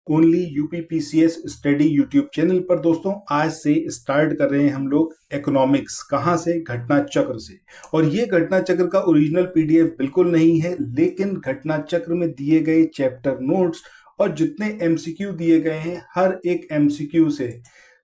Only UPPCS study YouTube channel पर। दोस्तों आज से स्टार्ट कर रहे हैं हम लोग इकोनॉमिक्स। कहाँ से? घटना चक्र से। और ये घटना चक्र का ओरिजिनल पीडीएफ बिल्कुल नहीं है, लेकिन घटना चक्र में दिए गए चैप्टर नोट्स और जितने एमसीक्यू दिए गए हैं, हर एक एमसीक्यू से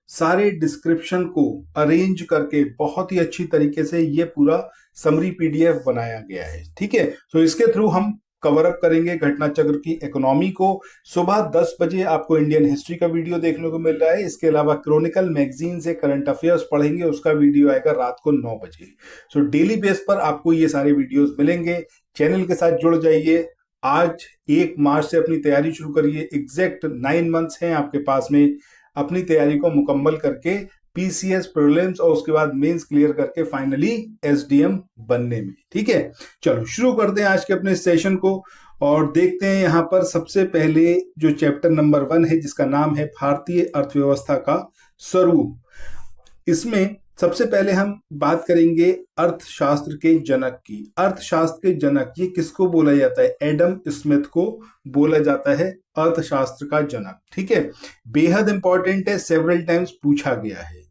सारे डिस्क्रिप्शन को अरेंज करके बहुत ही अच्छी तरीके से ये पूरा समरी पीडीएफ बनाया गया है। ठीक है, तो इसके थ्रू हम कवर अप करेंगे घटना चक्र की इकोनॉमी को। सुबह 10 बजे आपको इंडियन हिस्ट्री का वीडियो देखने को मिल रहा है। इसके अलावा क्रॉनिकल मैगजीन से करंट अफेयर्स पढ़ेंगे, उसका वीडियो आएगा रात को 9 बजे। सो डेली बेस पर आपको ये सारे वीडियोस मिलेंगे। चैनल के साथ जुड़ जाइए। आज 1 मार्च से अपनी तैयारी शुरू करिए। एग्जैक्ट 9 मंथ्स हैं आपके पास में अपनी तैयारी को मुकम्मल करके पीसीएस प्रीलिम्स और उसके बाद मेंस क्लियर करके फाइनली एसडीएम बनने में। ठीक है, चलो शुरू करते हैं आज के अपने सेशन को और देखते हैं यहाँ पर सबसे पहले जो चैप्टर नंबर 1 है, जिसका नाम है भारतीय अर्थव्यवस्था का स्वरूप। इसमें सबसे पहले हम बात करेंगे अर्थशास्त्र के जनक की। अर्थशास्त्र के जनक ये किसको बोला जाता है? एडम स्मिथ को बोला जाता है अर्थशास्त्र का जनक। ठीक है, बेहद इंपॉर्टेंट है, सेवरल टाइम्स पूछा गया है।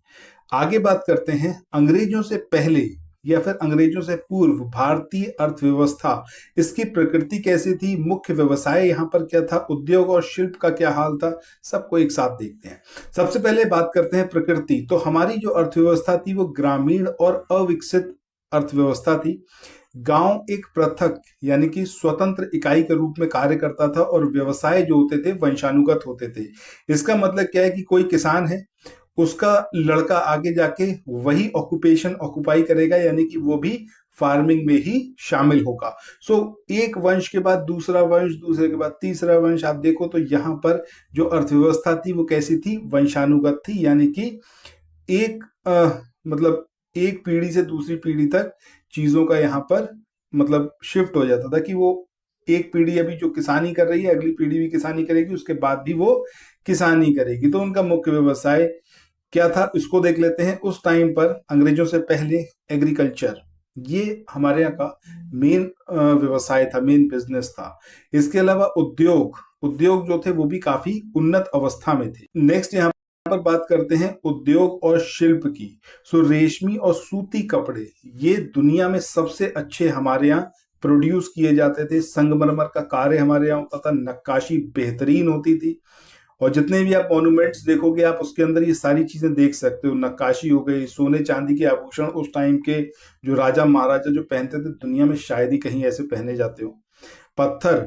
आगे बात करते हैं अंग्रेजों से पहले या फिर अंग्रेजों से पूर्व भारतीय अर्थव्यवस्था, इसकी प्रकृति कैसी थी, मुख्य व्यवसाय यहाँ पर क्या था, उद्योग और शिल्प का क्या हाल था, सबको एक साथ देखते हैं। सबसे पहले बात करते हैं प्रकृति। तो हमारी जो अर्थव्यवस्था थी वो ग्रामीण और अविकसित अर्थव्यवस्था थी। गांव एक पृथक यानी कि स्वतंत्र इकाई के रूप में कार्य करता था और व्यवसाय जो होते थे वंशानुगत होते थे। इसका मतलब क्या है कि कोई किसान है, उसका लड़का आगे जाके वही ऑक्यूपेशन ऑक्युपाई करेगा, यानी कि वो भी फार्मिंग में ही शामिल होगा। सो एक वंश के बाद दूसरा वंश, दूसरे के बाद तीसरा वंश। आप देखो तो यहाँ पर जो अर्थव्यवस्था थी वो कैसी थी? वंशानुगत थी, यानी कि एक मतलब एक पीढ़ी से दूसरी पीढ़ी तक चीजों का यहाँ पर मतलब शिफ्ट हो जाता था कि वो एक पीढ़ी अभी जो किसानी कर रही है, अगली पीढ़ी भी किसानी करेगी, उसके बाद भी वो किसानी करेगी। तो उनका मुख्य व्यवसाय क्या था, इसको देख लेते हैं। उस टाइम पर अंग्रेजों से पहले एग्रीकल्चर ये हमारे यहाँ का मेन व्यवसाय था, मेन बिजनेस था। इसके अलावा उद्योग उद्योग जो थे वो भी काफी उन्नत अवस्था में थे। नेक्स्ट यहाँ पर बात करते हैं उद्योग और शिल्प की। सो रेशमी और सूती कपड़े ये दुनिया में सबसे अच्छे हमारे यहाँ प्रोड्यूस किए जाते थे। संगमरमर का कार्य हमारे यहाँ होता था, नक्काशी बेहतरीन होती थी। और जितने भी आप मॉन्यूमेंट्स देखोगे आप उसके अंदर ये सारी चीजें देख सकते हो। नक्काशी हो गई, सोने चांदी के आभूषण उस टाइम के जो राजा महाराजा जो पहनते थे, दुनिया में शायद ही कहीं ऐसे पहने जाते हो। पत्थर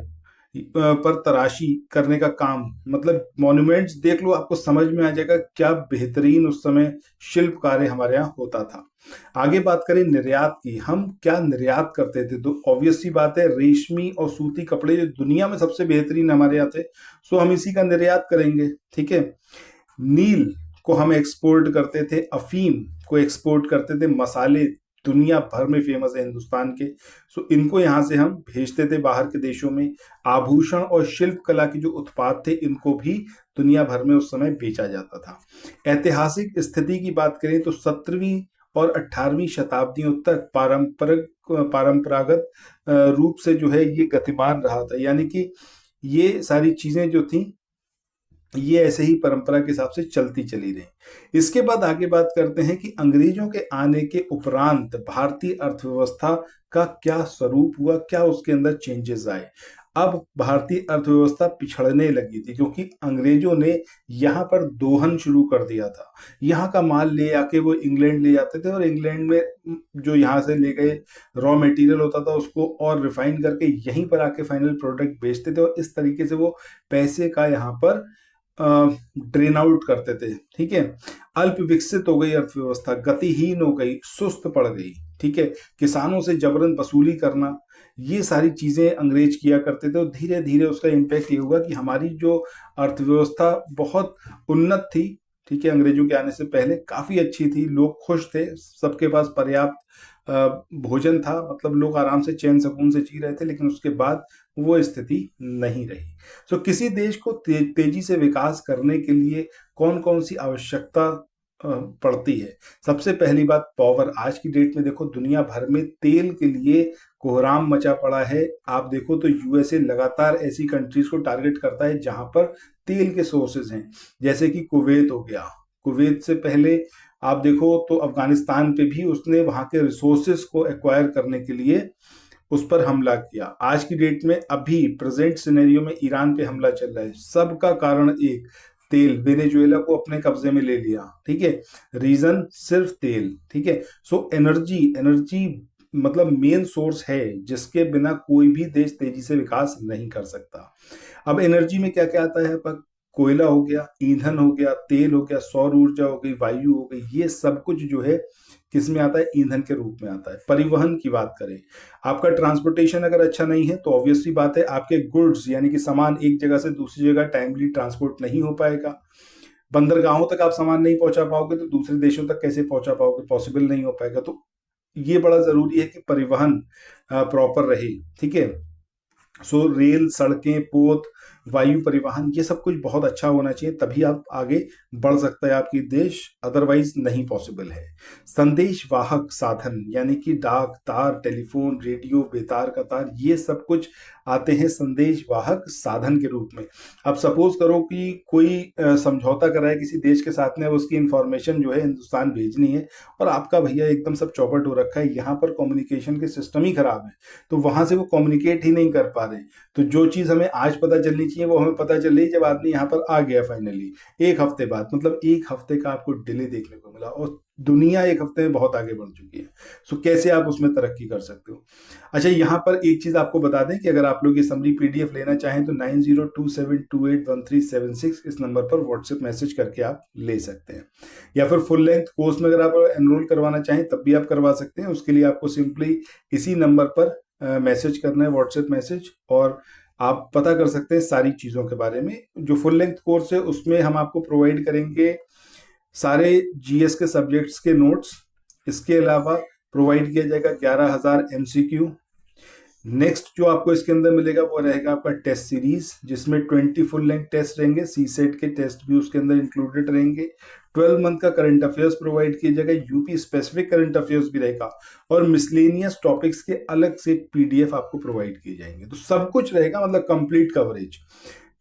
पर तराशी करने का काम, मतलब मॉन्यूमेंट्स देख लो, आपको समझ में आ जाएगा क्या बेहतरीन उस समय शिल्प कार्य हमारे यहाँ होता था। आगे बात करें निर्यात की, हम क्या निर्यात करते थे? तो ऑब्वियस सी बात है, रेशमी और सूती कपड़े जो दुनिया में सबसे बेहतरीन हमारे यहाँ थे, सो हम इसी का निर्यात करेंगे। ठीक है, नील को हम एक्सपोर्ट करते थे, अफीम को एक्सपोर्ट करते थे, मसाले दुनिया भर में फेमस है हिंदुस्तान के, सो इनको यहाँ से हम भेजते थे बाहर के देशों में। आभूषण और शिल्प कला के जो उत्पाद थे इनको भी दुनिया भर में उस समय बेचा जाता था। ऐतिहासिक स्थिति की बात करें तो 17वीं और 18वीं शताब्दियों तक परंपरागत रूप से जो है ये गतिमान रहा था, यानी कि ये सारी चीजें जो थी ये ऐसे ही परंपरा के हिसाब से चलती चली रही। इसके बाद आगे बात करते हैं कि अंग्रेजों के आने के उपरांत भारतीय अर्थव्यवस्था का क्या स्वरूप हुआ, क्या उसके अंदर चेंजेस आए। अब भारतीय अर्थव्यवस्था पिछड़ने लगी थी क्योंकि अंग्रेजों ने यहाँ पर दोहन शुरू कर दिया था। यहाँ का माल ले आके वो इंग्लैंड ले जाते थे और इंग्लैंड में जो यहाँ से ले गए रॉ मटेरियल होता था उसको और रिफाइन करके यहीं पर आके फाइनल प्रोडक्ट बेचते थे और इस तरीके से वो पैसे का यहाँ पर ड्रेन आउट करते थे। ठीक है, अल्प विकसित हो गई अर्थव्यवस्था, गतिहीन हो गई, सुस्त पड़ गई। ठीक है, किसानों से जबरन वसूली करना, ये सारी चीजें अंग्रेज किया करते थे और धीरे धीरे उसका इम्पैक्ट ये हुआ कि हमारी जो अर्थव्यवस्था बहुत उन्नत थी। ठीक है, अंग्रेजों के आने से पहले काफी अच्छी थी, लोग खुश थे, सबके पास पर्याप्त भोजन था, मतलब लोग आराम से चैन सुकून से जी रहे थे। लेकिन उसके बाद वो स्थिति नहीं रही। सो किसी देश को तेजी से विकास करने के लिए कौन कौन सी आवश्यकता पड़ती है? सबसे पहली बात पावर। आज की डेट में देखो दुनिया भर में तेल के लिए कोहराम मचा पड़ा है। आप देखो तो यूएसए लगातार ऐसी कंट्रीज को टारगेट करता है जहां पर तेल के सोर्सेज हैं, जैसे कि कुवैत हो गया। कुवैत से पहले आप देखो तो अफगानिस्तान पे भी उसने वहां के रिसोर्सेज को एक्वायर करने के लिए उस पर हमला किया। आज की डेट में अभी प्रेजेंट सिनेरियो में ईरान पे हमला चल रहा है, सबका कारण एक, तेल। वेनेजुएला को अपने कब्जे में ले लिया, ठीक है, रीजन सिर्फ तेल, ठीक है। सो एनर्जी, एनर्जी मतलब मेन सोर्स है जिसके बिना कोई भी देश तेजी से विकास नहीं कर सकता। अब एनर्जी में क्या क्या आता है, पर कोयला हो गया, ईंधन हो गया, तेल हो गया, सौर ऊर्जा हो गई, वायु हो गई, ये सब कुछ जो है किस में आता है, ईंधन के रूप में आता है। परिवहन की बात करें, आपका ट्रांसपोर्टेशन अगर अच्छा नहीं है तो ऑब्वियसली बात है आपके गुड्स यानी कि सामान एक जगह से दूसरी जगह टाइमली ट्रांसपोर्ट नहीं हो पाएगा। बंदरगाहों तक आप सामान नहीं पहुंचा पाओगे तो दूसरे देशों तक कैसे पहुंचा पाओगे, पॉसिबल नहीं हो पाएगा। तो ये बड़ा जरूरी है कि परिवहन प्रॉपर रहे, ठीक है। सो रेल, सड़कें, पोत, वायु परिवहन, ये सब कुछ बहुत अच्छा होना चाहिए, तभी आप आगे बढ़ सकता है आपकी देश, अदरवाइज नहीं पॉसिबल है। संदेश वाहक साधन यानी कि डाक, तार, टेलीफोन, रेडियो, बेतार का तार, ये सब कुछ आते हैं संदेश वाहक साधन के रूप में। अब सपोज करो कि कोई समझौता कराए किसी देश के साथ में, उसकी इंफॉर्मेशन जो है हिंदुस्तान भेजनी है, और आपका भैया एकदम सब चौपट हो रखा है, यहाँ पर कम्युनिकेशन के सिस्टम ही खराब है, तो वहां से वो कम्युनिकेट ही नहीं कर पा रहे। तो जो चीज हमें आज पता चलनी चाहिए वो हमें पता चल रही जब आदमी यहाँ पर आ गया फाइनली, एक हफ्ते बाद, मतलब एक हफ्ते का आपको डिले देखने को मिला, और दुनिया एक हफ्ते में बहुत आगे बढ़ चुकी है। सो कैसे आप उसमें तरक्की कर सकते हो। अच्छा, यहाँ पर एक चीज आपको बता दें कि अगर आप लोग ये समरी पीडीएफ लेना चाहें तो 9027281376 इस नंबर पर व्हाट्सएप मैसेज करके आप ले सकते हैं, या फिर फुल लेंथ कोर्स में अगर आप एनरोल करवाना चाहें तब भी आप करवा सकते हैं। उसके लिए आपको सिंपली इसी नंबर पर मैसेज करना है, व्हाट्सएप मैसेज, और आप पता कर सकते हैं सारी चीज़ों के बारे में। जो फुल लेंथ कोर्स है उसमें हम आपको प्रोवाइड करेंगे सारे जीएस के सब्जेक्ट्स के नोट्स, इसके अलावा प्रोवाइड किया जाएगा 11,000 एमसीक्यू। नेक्स्ट जो आपको इसके अंदर मिलेगा वो रहेगा आपका टेस्ट सीरीज, जिसमें 20 फुल लेंथ टेस्ट रहेंगे, सी सेट के टेस्ट भी उसके अंदर इंक्लूडेड रहेंगे। 12 मंथ का करंट अफेयर्स प्रोवाइड किया जाएगा, यूपी स्पेसिफिक करंट अफेयर्स भी रहेगा, और मिसलेनियस टॉपिक्स के अलग से पीडीएफ आपको प्रोवाइड किए जाएंगे। तो सब कुछ रहेगा, मतलब कंप्लीट कवरेज।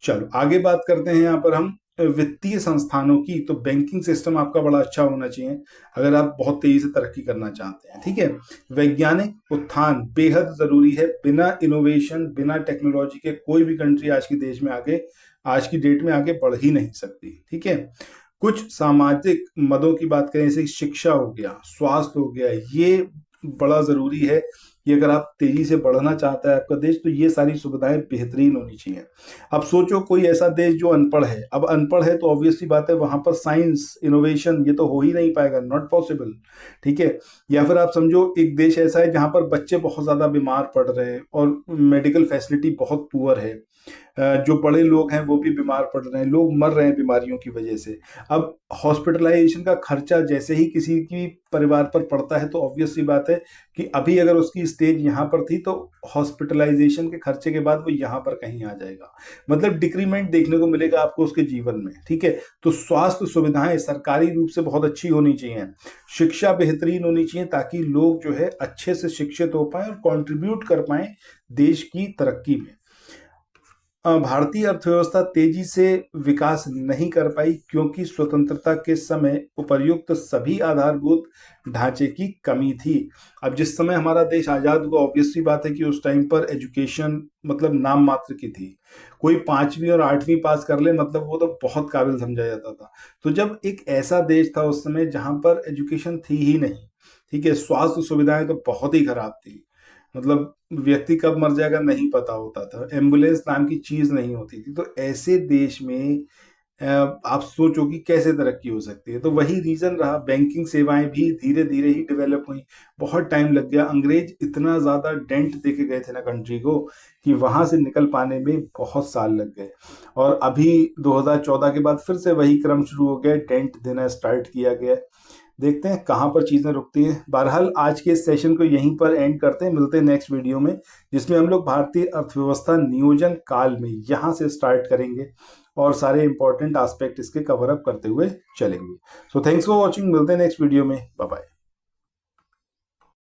चलो आगे बात करते हैं यहाँ पर हम वित्तीय संस्थानों की। तो बैंकिंग सिस्टम आपका बड़ा अच्छा होना चाहिए अगर आप बहुत तेजी से तरक्की करना चाहते हैं, ठीक है। वैज्ञानिक उत्थान बेहद जरूरी है, बिना इनोवेशन, बिना टेक्नोलॉजी के कोई भी कंट्री आज की देश में आगे, आज की डेट में आगे बढ़ ही नहीं सकती, ठीक है। कुछ सामाजिक मदों की बात करें, जैसे शिक्षा हो गया, स्वास्थ्य हो गया, ये बड़ा जरूरी है कि अगर आप तेजी से बढ़ना चाहता है आपका देश तो ये सारी सुविधाएं बेहतरीन होनी चाहिए। अब सोचो कोई ऐसा देश जो अनपढ़ है, अब अनपढ़ है तो ऑब्वियसली बात है वहां पर साइंस, इनोवेशन ये तो हो ही नहीं पाएगा, नॉट पॉसिबल, ठीक है। या फिर आप समझो एक देश ऐसा है जहां पर बच्चे बहुत ज्यादा बीमार पड़ रहे हैं और मेडिकल फैसिलिटी बहुत पुअर है, जो बड़े लोग हैं वो भी बीमार पड़ रहे हैं, लोग मर रहे हैं बीमारियों की वजह से। अब हॉस्पिटलाइजेशन का खर्चा जैसे ही किसी की परिवार पर पड़ता है तो ऑब्वियस सी बात है कि अभी अगर उसकी स्टेज यहाँ पर थी तो हॉस्पिटलाइजेशन के खर्चे के बाद वो यहाँ पर कहीं आ जाएगा, मतलब डिक्रीमेंट देखने को मिलेगा आपको उसके जीवन में, ठीक है। तो स्वास्थ्य सुविधाएं सरकारी रूप से बहुत अच्छी होनी चाहिए, शिक्षा बेहतरीन होनी चाहिए ताकि लोग जो है अच्छे से शिक्षित हो पाए और कंट्रीब्यूट कर पाए देश की तरक्की में। भारतीय अर्थव्यवस्था तेजी से विकास नहीं कर पाई क्योंकि स्वतंत्रता के समय उपर्युक्त सभी आधारभूत ढांचे की कमी थी। अब जिस समय हमारा देश आजाद हुआ ऑब्वियसली बात है कि उस टाइम पर एजुकेशन मतलब नाम मात्र की थी, कोई 5वीं और 8वीं पास कर ले मतलब वो तो बहुत काबिल समझा जाता था। तो जब एक ऐसा देश था उस समय जहां पर एजुकेशन थी ही नहीं, ठीक है, स्वास्थ्य सुविधाएं तो बहुत ही खराब थी, मतलब व्यक्ति कब मर जाएगा नहीं पता होता था, एम्बुलेंस नाम की चीज नहीं होती थी। तो ऐसे देश में आप सोचो कि कैसे तरक्की हो सकती है। तो वही रीजन रहा, बैंकिंग सेवाएं भी धीरे धीरे ही डेवलप हुई, बहुत टाइम लग गया। अंग्रेज इतना ज्यादा डेंट देके गए थे ना कंट्री को कि वहां से निकल पाने में बहुत साल लग गए, और अभी 2014 के बाद फिर से वही क्रम शुरू हो गया, डेंट देना स्टार्ट किया गया। देखते हैं कहाँ पर चीजें रुकती हैं। बहरहाल आज के इस सेशन को यहीं पर एंड करते हैं, मिलते हैं नेक्स्ट वीडियो में जिसमें हम लोग भारतीय अर्थव्यवस्था नियोजन काल में यहाँ से स्टार्ट करेंगे और सारे इंपॉर्टेंट एस्पेक्ट इसके कवर अप करते हुए चलेंगे। सो थैंक्स फॉर वॉचिंग, मिलते हैं नेक्स्ट वीडियो में, बाय बाय।